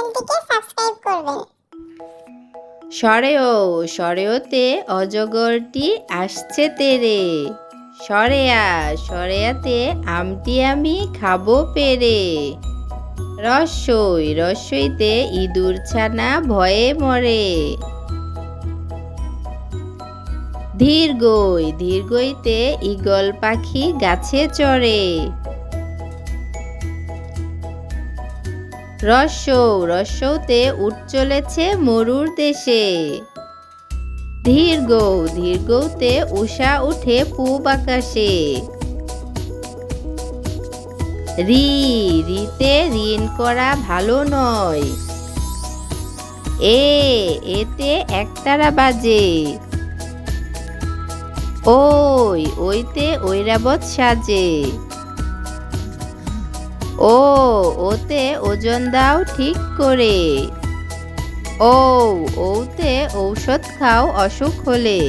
চ্যানেলটিকে সাবস্ক্রাইব করবেন। সরেও সরেওতে অজগরটি আসছে তেরে, সরেয়া সরেয়াতে আমটি আমি খাবো পেরে, রস্যই রস্যইতে ইঁদুর ছানা ভয়ে মরে, ধীরগই ধীরগইতে ঈগল পাখি গাছে চড়ে, রস্যৌ রস্যৌতে উট চলেছে মরুর দেশে, ধীরগৌ ধীরগৌতে উষা উঠে পূব আকাশে, রি রিতে ঋণ করা ভালো নয়, এতে একতারা বাজে, ওইতে ঐরাবত সাজে, ওতে ওজন দাও ঠিক করে, ওতে ঔষধ খাও অসুখ হলে।